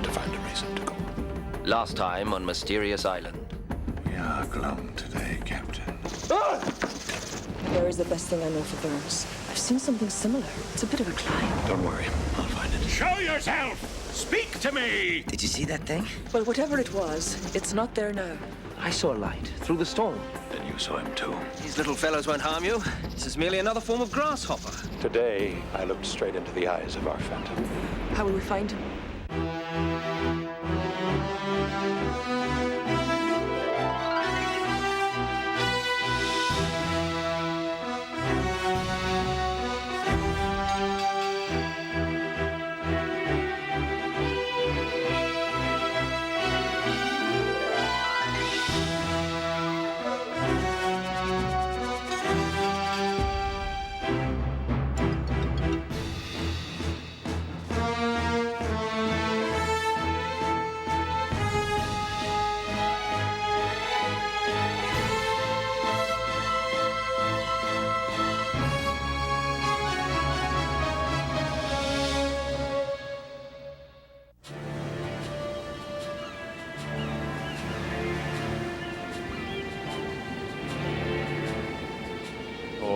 to find a reason to go. Last time on Mysterious Island. We are glum today, Captain. Hair is the best thing I know for burns. I've seen something similar. It's a bit of a climb. Don't worry, I'll find it. Show yourself! Speak to me! Did you see that thing? Well, whatever it was, it's not there now. I saw a light through the storm. Then you saw him too. These little fellows won't harm you. This is merely another form of grasshopper. Today, I looked straight into the eyes of our phantom. How will we find him?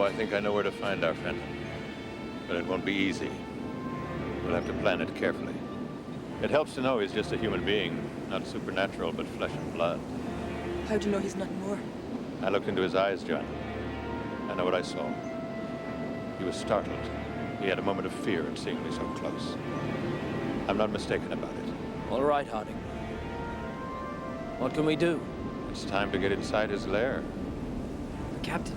I think I know where to find our friend. But it won't be easy. We'll have to plan it carefully. It helps to know he's just a human being, not supernatural, but flesh and blood. How do you know he's not more? I looked into his eyes, Joanna. I know what I saw. He was startled. He had a moment of fear in seeing me so close. I'm not mistaken about it. All right, Harding. What can we do? It's time to get inside his lair. Captain,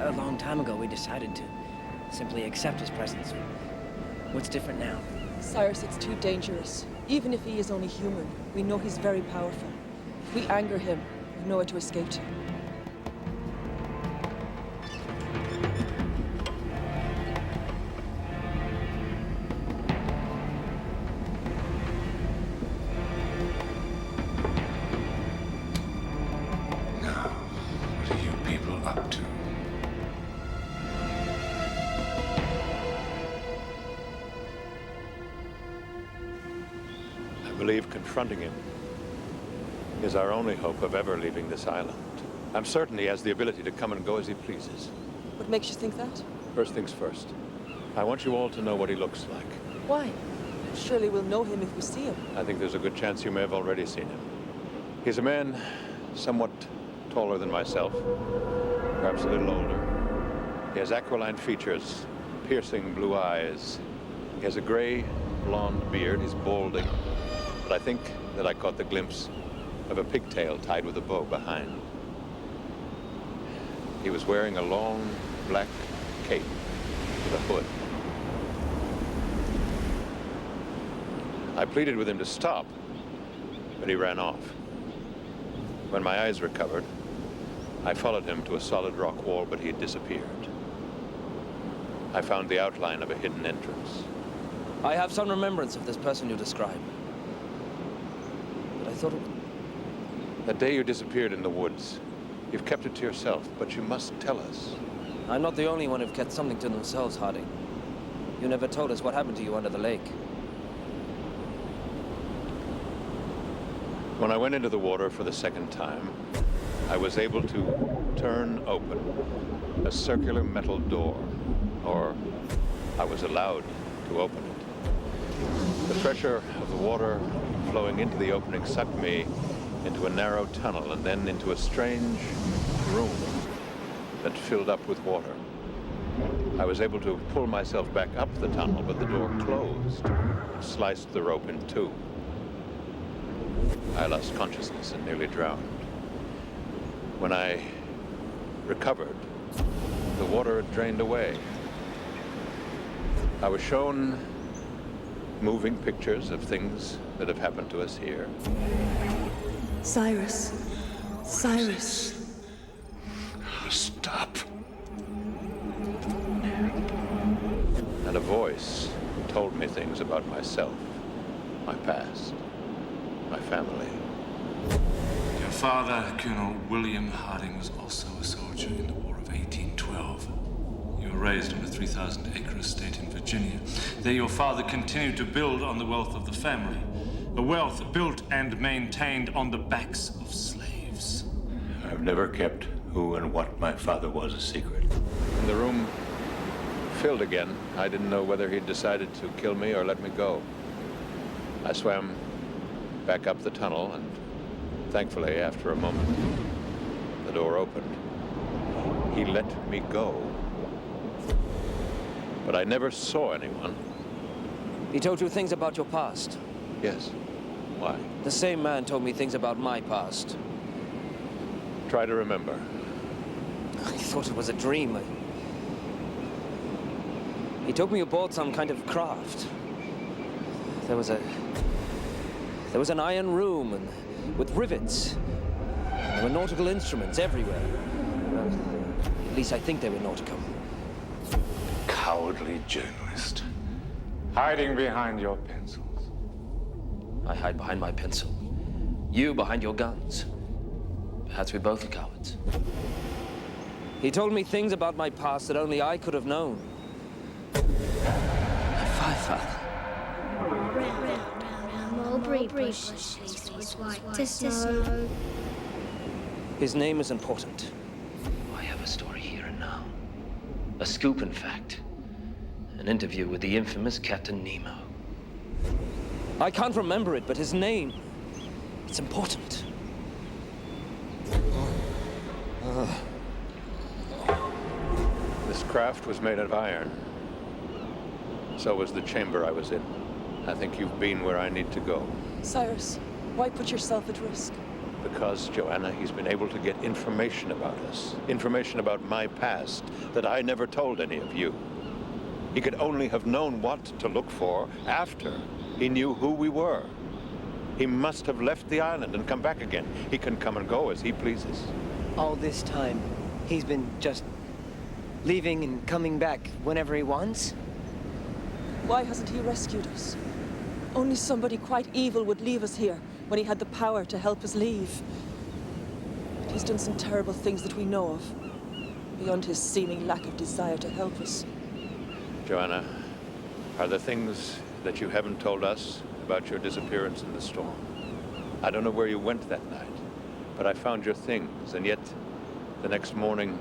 a long time ago we decided to simply accept his presence. What's different now? Cyrus, it's too dangerous. Even if he is only human, we know he's very powerful. If we anger him, we know how to escape to him. Now, what are you people up to? I believe confronting him is our only hope of ever leaving this island. I'm certain he has the ability to come and go as he pleases. What makes you think that? First things first. I want you all to know what he looks like. Why? Surely we'll know him if we see him. I think there's a good chance you may have already seen him. He's a man somewhat taller than myself, perhaps a little older. He has aquiline features, piercing blue eyes. He has a gray, blonde beard. He's balding. But I think that I caught the glimpse of a pigtail tied with a bow behind. He was wearing a long, black cape with a hood. I pleaded with him to stop, but he ran off. When my eyes recovered, I followed him to a solid rock wall, but he had disappeared. I found the outline of a hidden entrance. I have some remembrance of this person you describe. But I thought it... That day you disappeared in the woods. You've kept it to yourself, but you must tell us. I'm not the only one who've kept something to themselves, Harding. You never told us what happened to you under the lake. When I went into the water for the second time, I was able to turn open a circular metal door, or I was allowed to open it. The pressure of the water flowing into the opening sucked me into a narrow tunnel and then into a strange room that filled up with water. I was able to pull myself back up the tunnel, but the door closed and sliced the rope in two. I lost consciousness and nearly drowned. When I recovered, the water had drained away. I was shown moving pictures of things that have happened to us here. Cyrus. Cyrus. Stop. And a voice told me things about myself, my past, my family. Your father, Colonel William Harding, was also a soldier in the War of 1812. You were raised on a 3,000-acre estate in Virginia. There your father continued to build on the wealth of the family. A wealth built and maintained on the backs of slaves. I've never kept who and what my father was a secret. The room filled again. I didn't know whether he'd decided to kill me or let me go. I swam back up the tunnel, and thankfully, after a moment, the door opened. He let me go. But I never saw anyone. He told you things about your past. Yes. Why? The same man told me things about my past. Try to remember. I thought it was a dream. He told me you bought some kind of craft. There was an iron room and with rivets. There were nautical instruments everywhere. Well, at least I think they were nautical. Cowardly journalist. Hiding behind your pencils. I hide behind my pencil. You behind your guns. Perhaps we both are cowards. He told me things about my past that only I could have known. My father. Mulberry bushes was white to snow. His name is important. I have a story here and now. A scoop, in fact. An interview with the infamous Captain Nemo. I can't remember it, but his name, it's important. This craft was made of iron. So was the chamber I was in. I think you've been where I need to go. Cyrus, why put yourself at risk? Because, Joanna, he's been able to get information about us. Information about my past that I never told any of you. He could only have known what to look for after he knew who we were. He must have left the island and come back again. He can come and go as he pleases. All this time, he's been just leaving and coming back whenever he wants? Why hasn't he rescued us? Only somebody quite evil would leave us here when he had the power to help us leave. But he's done some terrible things that we know of, beyond his seeming lack of desire to help us. Joanna, are there things that you haven't told us about your disappearance in the storm? I don't know where you went that night, but I found your things, and yet the next morning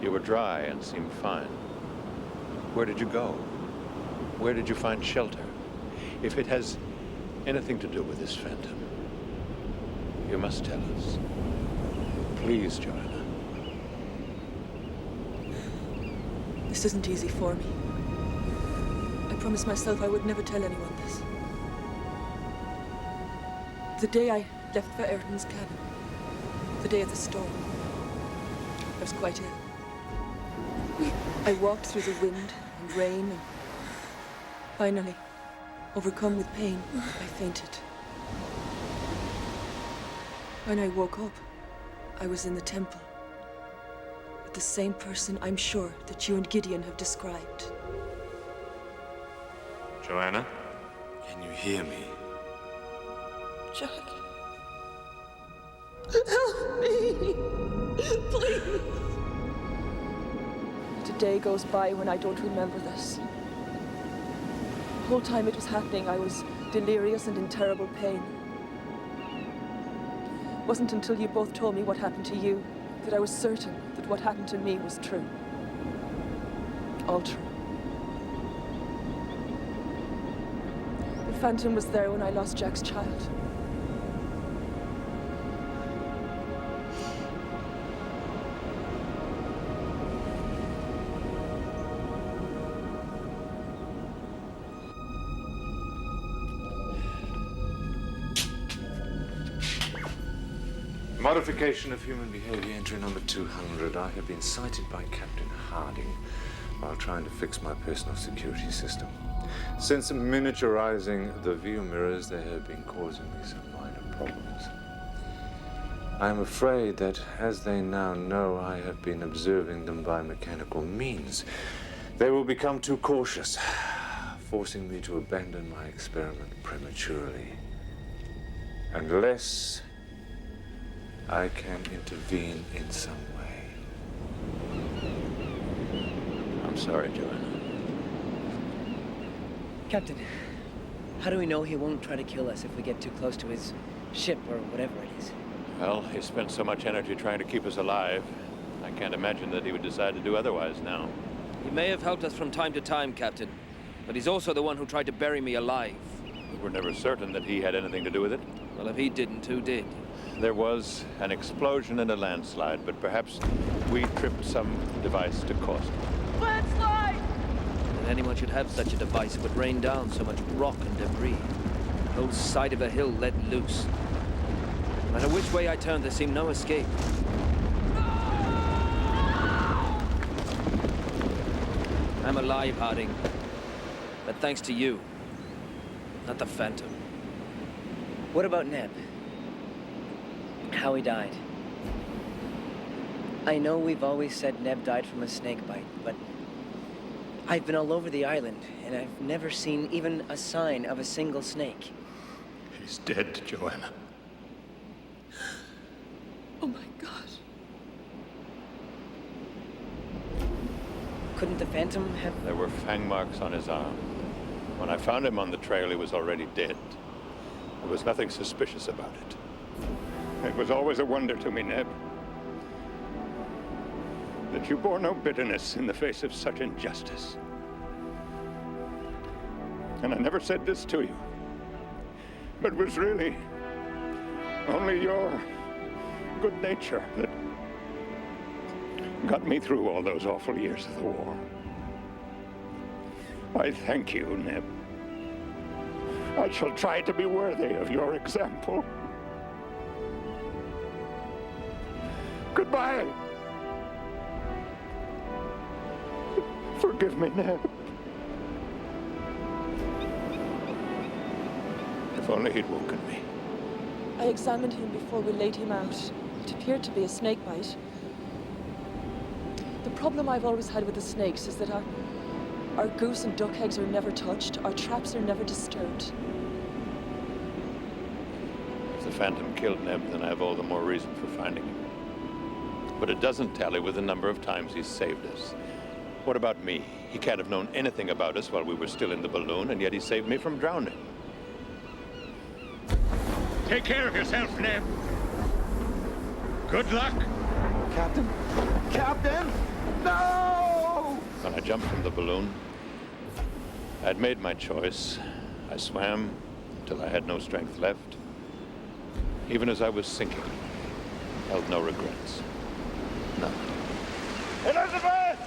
you were dry and seemed fine. Where did you go? Where did you find shelter? If it has anything to do with this phantom, you must tell us. Please, Joanna. This isn't easy for me. I promised myself I would never tell anyone this. The day I left for Ayrton's cabin, the day of the storm, I was quite ill. I walked through the wind and rain, and finally, overcome with pain, I fainted. When I woke up, I was in the temple with the same person I'm sure that you and Gideon have described. Joanna, can you hear me? Jack, help me, please. A day goes by when I don't remember this. The whole time it was happening, I was delirious and in terrible pain. It wasn't until you both told me what happened to you that I was certain that what happened to me was true. All true. The phantom was there when I lost Jack's child. Modification of human behavior, entry number 200. I have been sighted by Captain Harding while trying to fix my personal security system. Since miniaturizing the view mirrors, they have been causing me some minor problems. I am afraid that, as they now know I have been observing them by mechanical means, they will become too cautious, forcing me to abandon my experiment prematurely. Unless I can intervene in some way. I'm sorry, Joanna. Captain, How do we know he won't try to kill us if we get too close to his ship or whatever it is? Well, he spent so much energy trying to keep us alive. I can't imagine that he would decide to do otherwise now. He may have helped us from time to time, Captain, but he's also the one who tried to bury me alive. We were never certain that he had anything to do with it. Well, if he didn't, who did? There was an explosion and a landslide, but perhaps we tripped some device to cause it. Landslide! That anyone should have such a device, it would rain down so much rock and debris. The whole side of a hill let loose. No matter which way I turned, there seemed no escape. I'm alive, Harding. But thanks to you. Not the Phantom. What about Neb? How he died. I know we've always said Neb died from a snake bite, but I've been all over the island, and I've never seen even a sign of a single snake. He's dead, Joanna. Oh my God. Couldn't the Phantom have... There were fang marks on his arm. When I found him on the trail, he was already dead. There was nothing suspicious about it. It was always a wonder to me, Neb, that you bore no bitterness in the face of such injustice. And I never said this to you, but it was really only your good nature that got me through all those awful years of the war. I thank you, Neb. I shall try to be worthy of your example. Goodbye. Forgive me, Neb. If only he'd woken me. I examined him before we laid him out. It appeared to be a snake bite. The problem I've always had with the snakes is that our goose and duck eggs are never touched, our traps are never disturbed. If the Phantom killed Neb, then I have all the more reason for finding him. But it doesn't tally with the number of times he's saved us. What about me? He can't have known anything about us while we were still in the balloon, and yet he saved me from drowning. Take care of yourself, Neb. Good luck. Captain? Captain! No! When I jumped from the balloon, I'd made my choice. I swam till I had no strength left. Even as I was sinking, held no regrets. None. Elizabeth!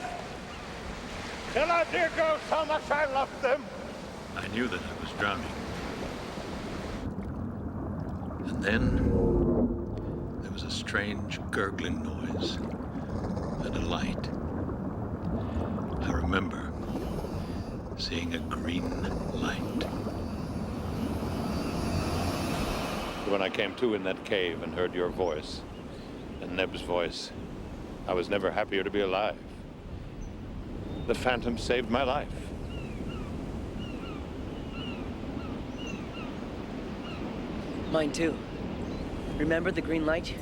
Tell our dear ghosts how much I loved them. I knew that I was drowning. And then there was a strange gurgling noise and a light. I remember seeing a green light. When I came to in that cave and heard your voice, and Neb's voice, I was never happier to be alive. The Phantom saved my life. Mine too. Remember the green light?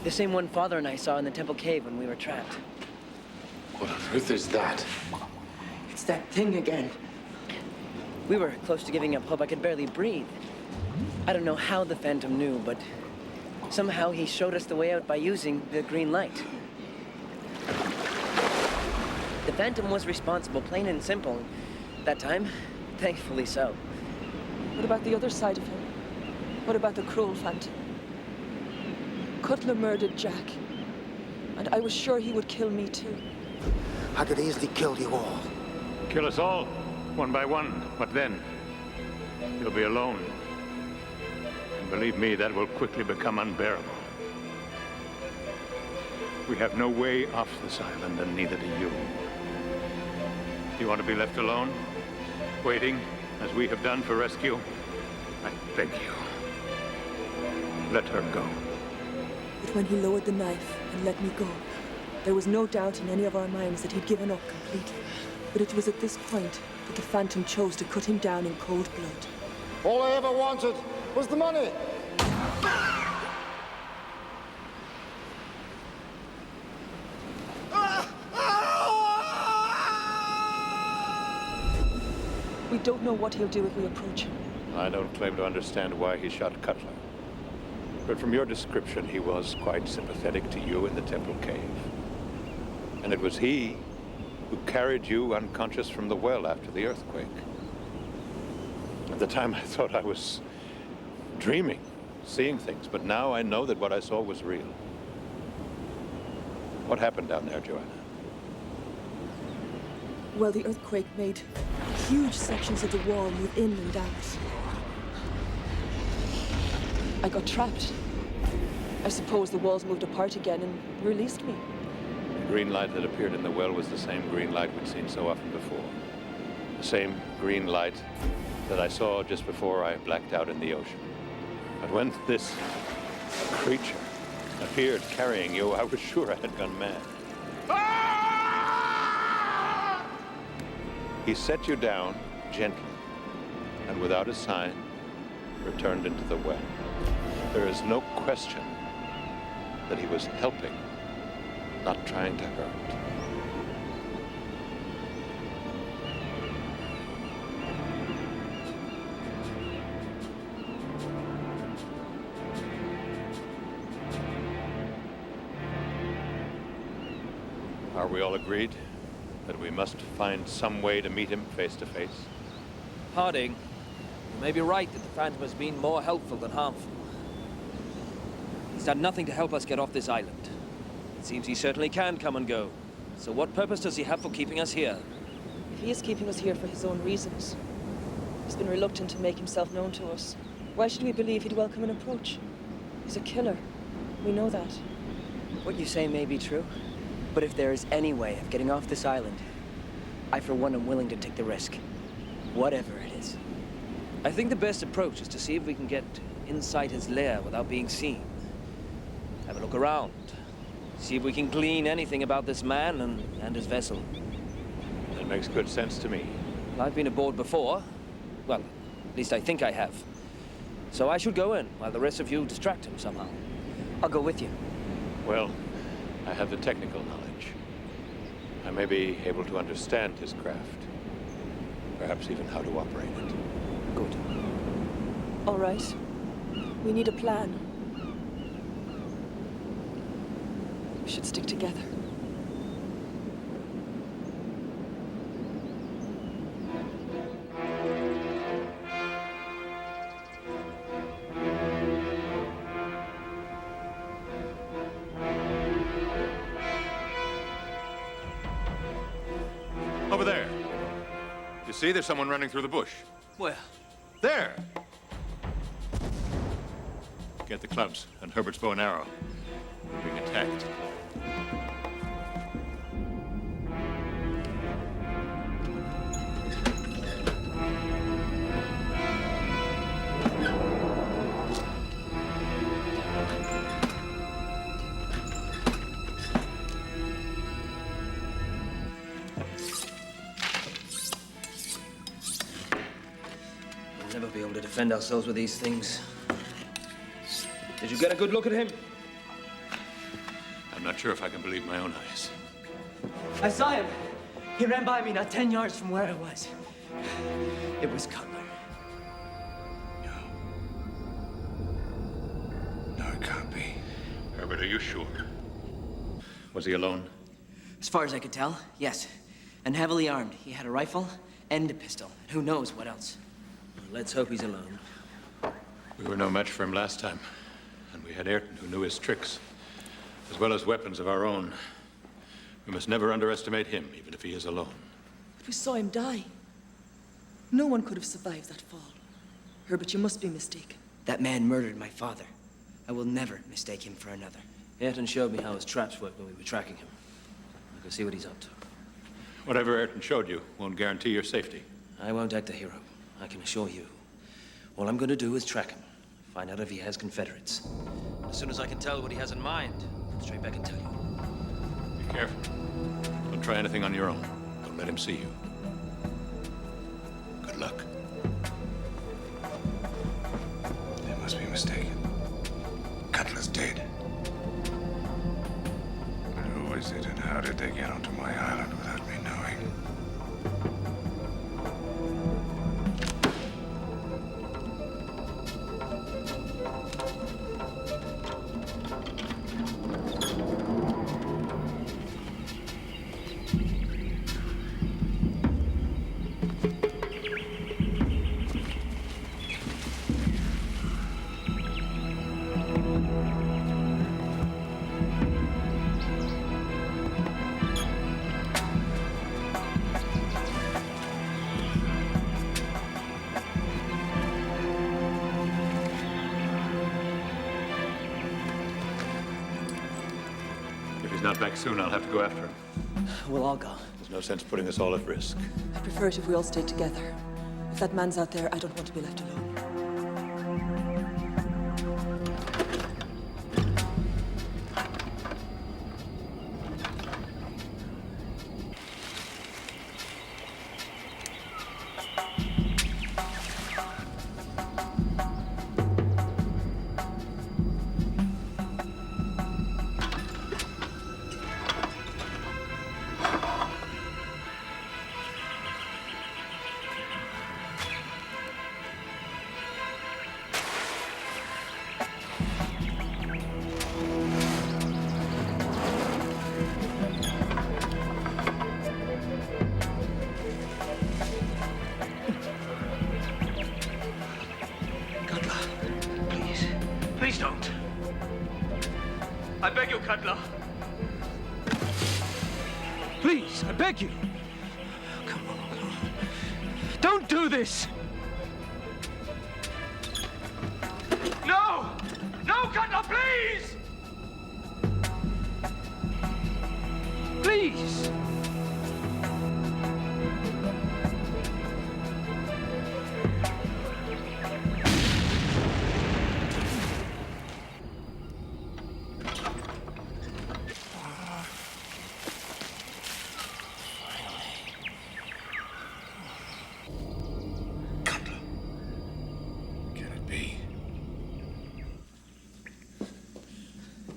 The same one Father and I saw in the temple cave when we were trapped. What on earth is that? It's that thing again. We were close to giving up hope. I could barely breathe. I don't know how the Phantom knew, but somehow he showed us the way out by using the green light. The Phantom was responsible, plain and simple. That time, thankfully so. What about the other side of him? What about the cruel Phantom? Cutler murdered Jack, and I was sure he would kill me too. I could easily kill you all. Kill us all, one by one. But then, you'll be alone. And believe me, that will quickly become unbearable. We have no way off this island, and neither do you. Do you want to be left alone, waiting, as we have done for rescue? I beg you, let her go. But when he lowered the knife and let me go, there was no doubt in any of our minds that he'd given up completely. But it was at this point that the Phantom chose to cut him down in cold blood. All I ever wanted was the money. We don't know what he'll do if we approach him. I don't claim to understand why he shot Cutler. But from your description, he was quite sympathetic to you in the Temple Cave. And it was he who carried you unconscious from the well after the earthquake. At the time, I thought I was dreaming, seeing things, but now I know that what I saw was real. What happened down there, Joanna? Well, the earthquake made huge sections of the wall move in and out. I got trapped. I suppose the walls moved apart again and released me. The green light that appeared in the well was the same green light we'd seen so often before. The same green light that I saw just before I blacked out in the ocean. But when this creature appeared carrying you, I was sure I had gone mad. He set you down gently and without a sign returned into the well. There is no question that he was helping, not trying to hurt. Are we all agreed that we must find some way to meet him face to face? Harding, you may be right that the Phantom has been more helpful than harmful. He's done nothing to help us get off this island. It seems he certainly can come and go. So what purpose does he have for keeping us here? If he is keeping us here for his own reasons, he's been reluctant to make himself known to us. Why should we believe he'd welcome an approach? He's a killer. We know that. What you say may be true, but if there is any way of getting off this island, I for one am willing to take the risk. Whatever it is. I think the best approach is to see if we can get inside his lair without being seen. Have a look around. See if we can glean anything about this man and his vessel. That makes good sense to me. I've been aboard before. Well, at least I think I have. So I should go in while the rest of you distract him somehow. I'll go with you. Well, I have the technical knowledge. I may be able to understand his craft. Perhaps even how to operate it. Good. All right. We need a plan. We should stick together. Over there. You see, there's someone running through the bush. Where? There! Get the clubs and Herbert's bow and arrow. We're being attacked. We'll never be able to defend ourselves with these things. Did you get a good look at him? I'm not sure if I can believe my own eyes. I saw him. He ran by me not 10 yards from where I was. It was Cutler. No, it can't be. Herbert, are you sure? Was he alone? As far as I could tell, yes. And heavily armed. He had a rifle and a pistol. Who knows what else? Let's hope he's alone. We were no match for him last time. And we had Ayrton who knew his tricks, as well as weapons of our own. We must never underestimate him, even if he is alone. But we saw him die. No one could have survived that fall. Herbert, you must be mistaken. That man murdered my father. I will never mistake him for another. Ayrton showed me how his traps worked when we were tracking him. I can see what he's up to. Whatever Ayrton showed you won't guarantee your safety. I won't act a hero, I can assure you. All I'm going to do is track him. Find out if he has Confederates. As soon as I can tell what he has in mind, I'll straight back and tell you. Be careful. Don't try anything on your own. Don't let him see you. Good luck. They must be mistaken. Cutler's dead. But who is it and how did they get onto my island without me knowing? he's not back soon, I'll have to go after him. We'll all go. There's no sense putting us all at risk. I prefer it if we all stayed together. If that man's out there, I don't want to be left alone. Please don't. I beg you, Cutler. Please, I beg you. Come on, come on. Don't do this! No! No, Cutler, please! Please!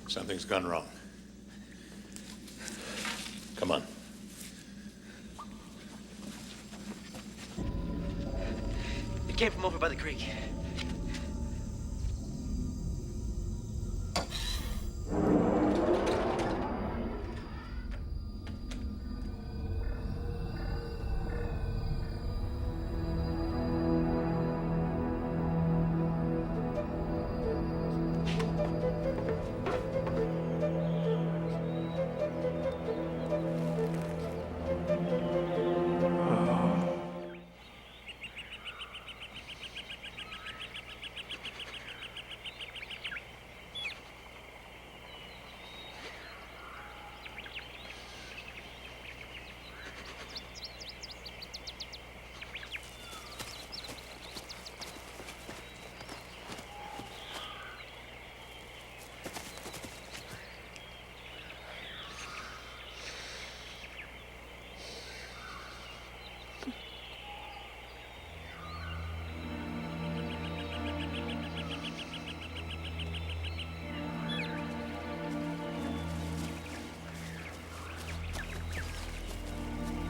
Something's gone wrong. Come on. It came from over by the creek.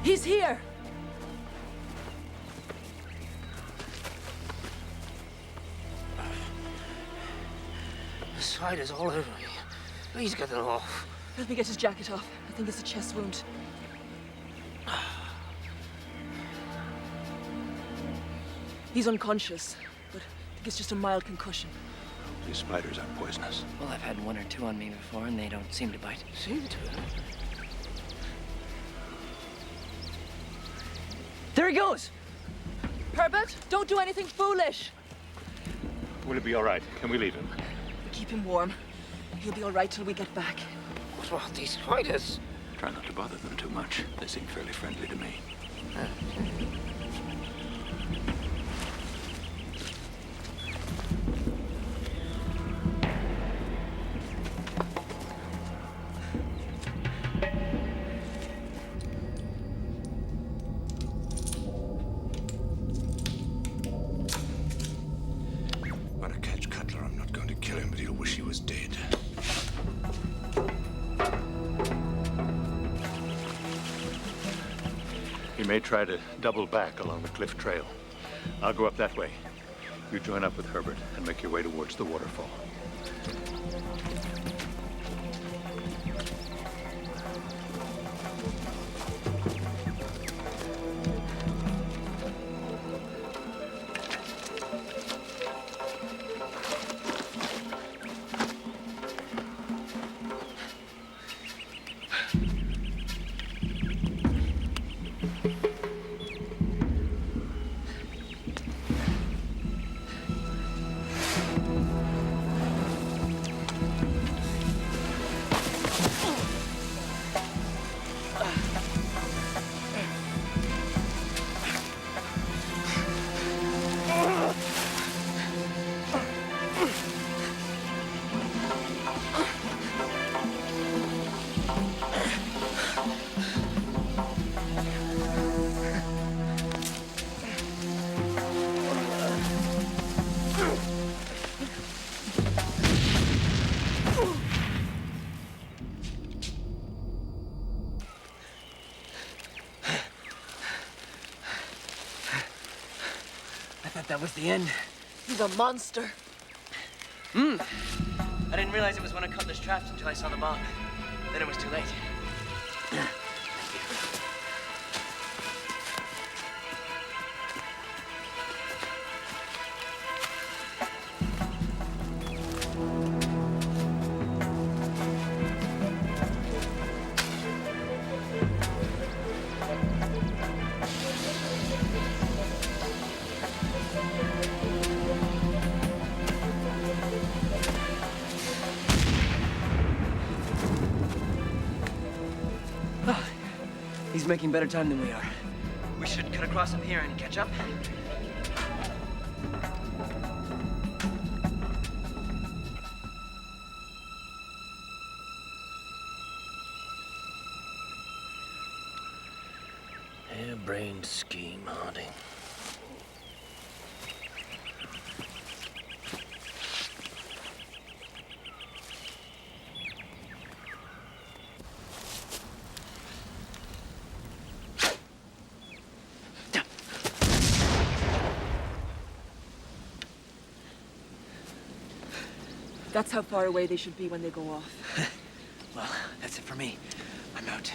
He's here! The spiders all over me. Please get them off. Let me get his jacket off. I think it's a chest wound. He's unconscious, but I think it's just a mild concussion. These spiders aren't poisonous. Well, I've had one or two on me before, and they don't seem to bite. Seem to. There he goes! Herbert, don't do anything foolish! Will it be all right? Can we leave him? Keep him warm. He'll be all right till we get back. What about these spiders? Try not to bother them too much. They seem fairly friendly to me. Want to catch Cutler? I'm not going to kill him, but he'll wish he was dead. He may try to double back along the cliff trail. I'll go up that way. You join up with Herbert and make your way towards the waterfall. I thought that was the end. He's a monster. I didn't realize it was one of Cutler's traps until I saw the bomb. Then it was too late. He's making better time than we are. We should cut across him here and catch up. Harebrained scheme, Harding. That's how far away they should be when they go off. Well, that's it for me. I'm out.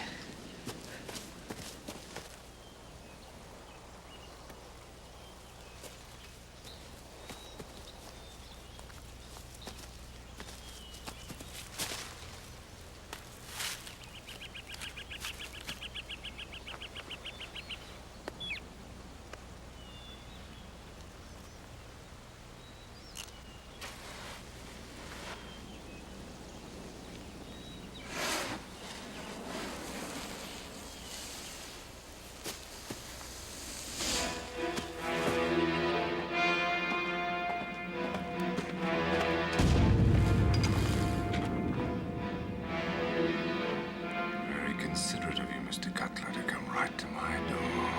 Considerate of you, Mr. Cutler, to come right to my door.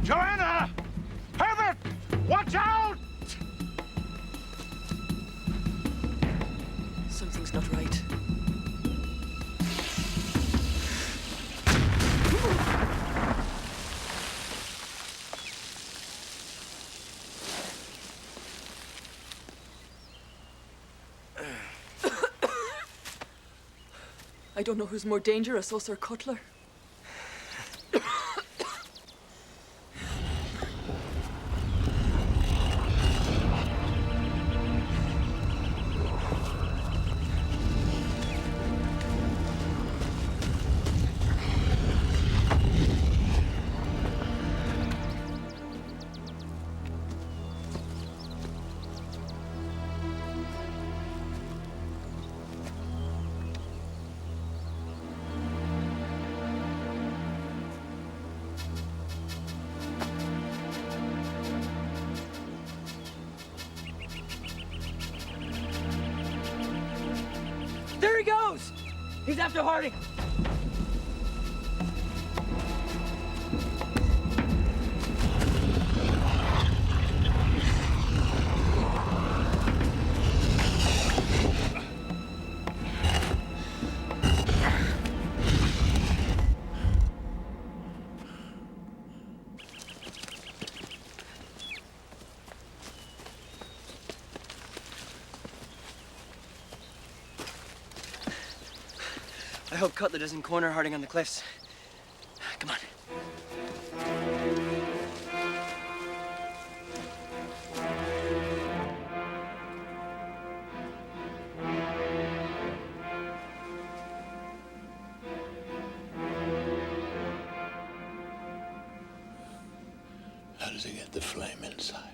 Joanna! Herbert! Watch out! Something's not right. I don't know who's more dangerous, us or Cutler. There he goes! He's after Harding. I hope Cutler doesn't corner Harding on the cliffs. Come on. to get the flame inside.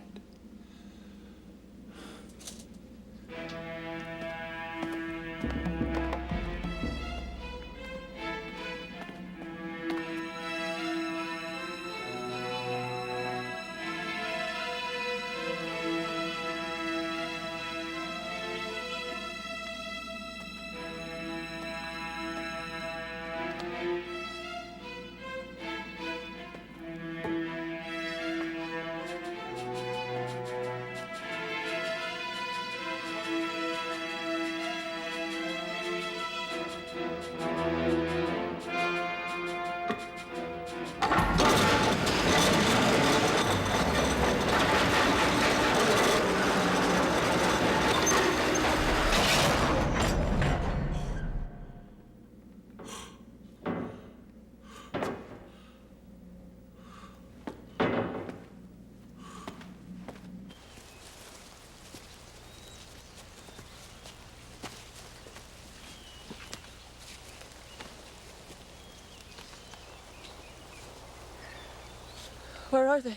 Where are they?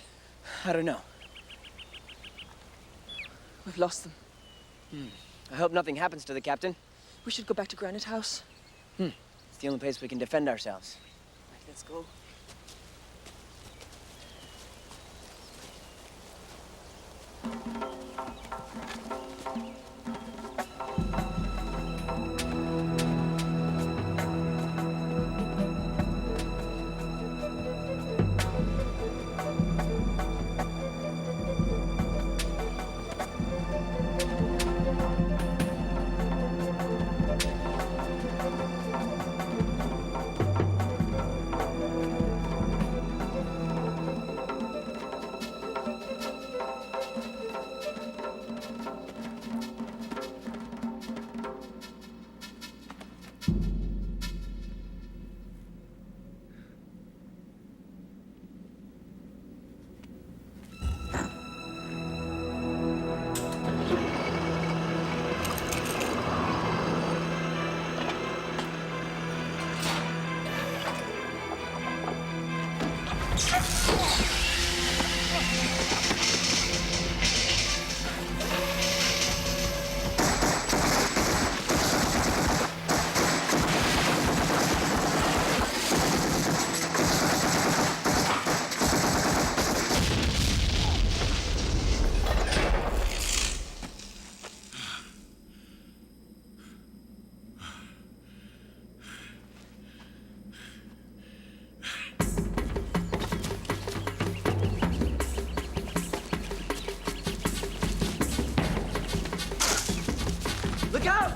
I don't know. We've lost them. I hope nothing happens to the captain. We should go back to Granite House. It's the only place we can defend ourselves. Right, let's go. Look out!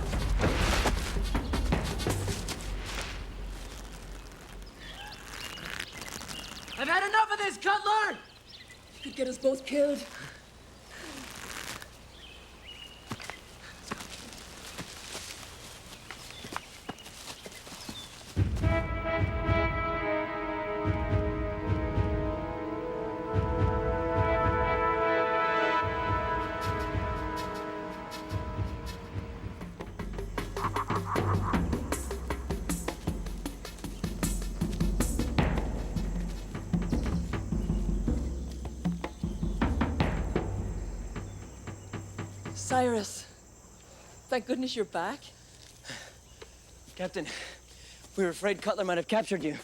I've had enough of this, Cutler! Could get us both killed. Cyrus, thank goodness you're back. Captain, we were afraid Cutler might have captured you.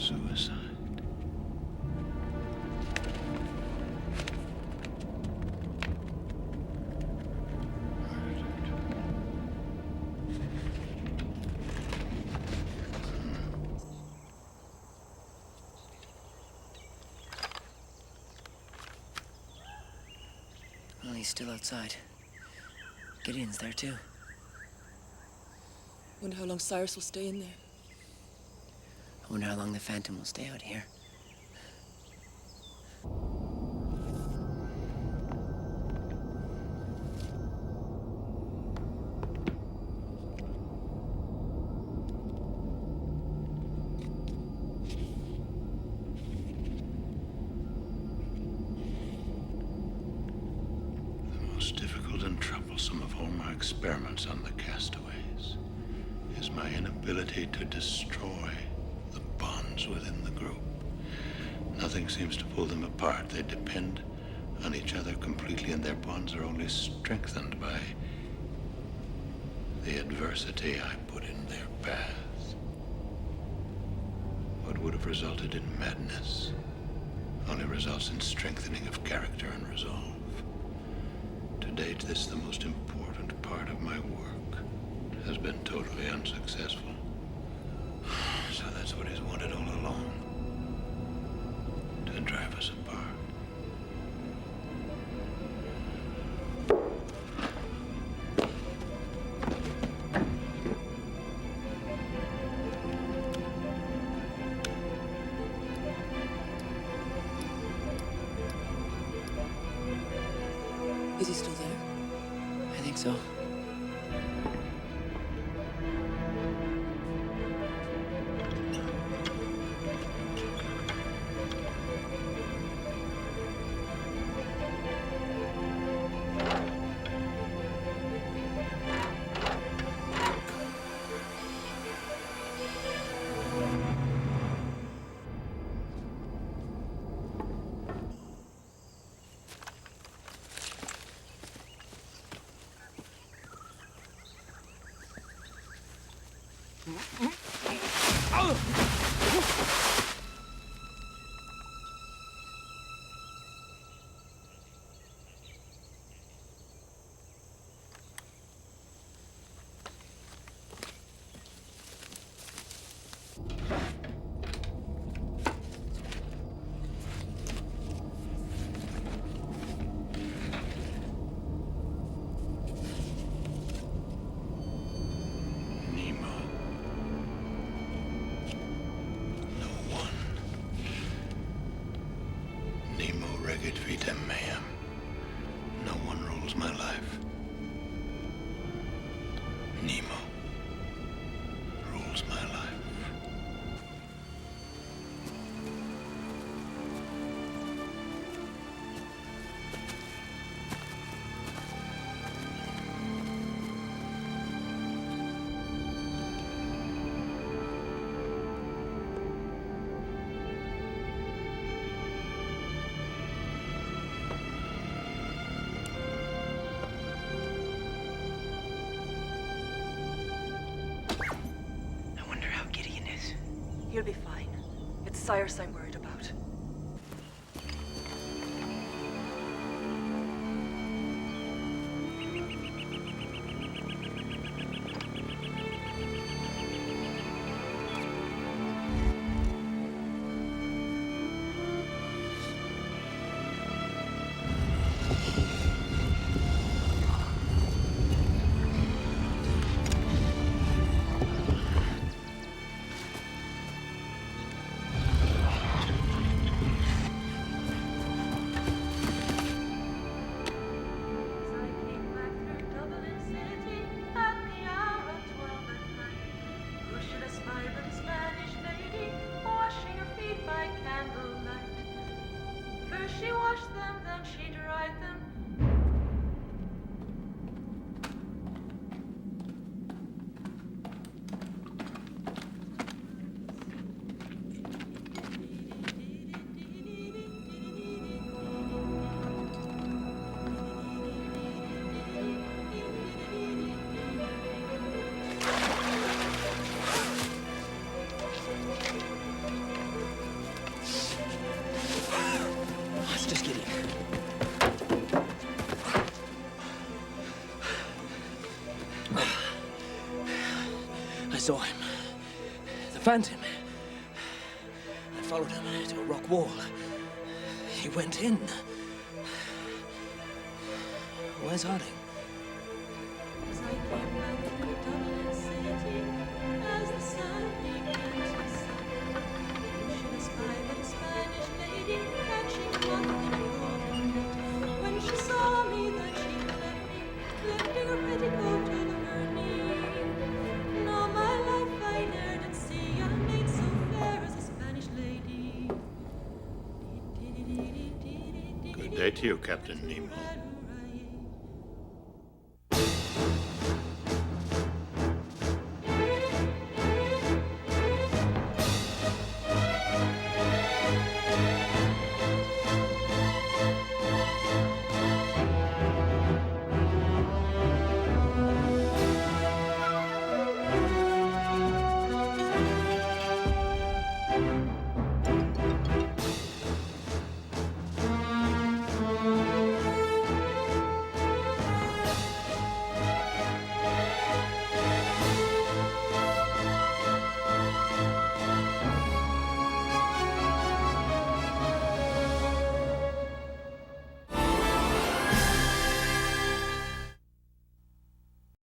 Suicide. Well, he's still outside. Gideon's there too. Wonder how long Cyrus will stay in there. I wonder how long the Phantom will stay out here. The most difficult and troublesome of all my experiments on the castaways is my inability to destroy the bonds within the group. Nothing seems to pull them apart. They depend on each other completely, and their bonds are only strengthened by the adversity I put in their path. What would have resulted in madness only results in strengthening of character and resolve. To date, this, the most important part of my work, has been totally unsuccessful. So that's what he's wanted all along. To drive us apart. Is he still there? I think so. Vitam mayhem. No one rules my life. Nemo rules my life. He'll be fine. It's Cyrus I'm worried about. saw him. The Phantom. I followed him to a rock wall. He went in. Where's Harding? As I came back to Dublin City, as the sun began to set, she was by a Spanish lady catching nothing important net. When she saw me, then she left me, lifting her petticoat over her knee. Now my life I ne'er did see, I made so fair as a Spanish lady. Good day to you, Captain Nemo.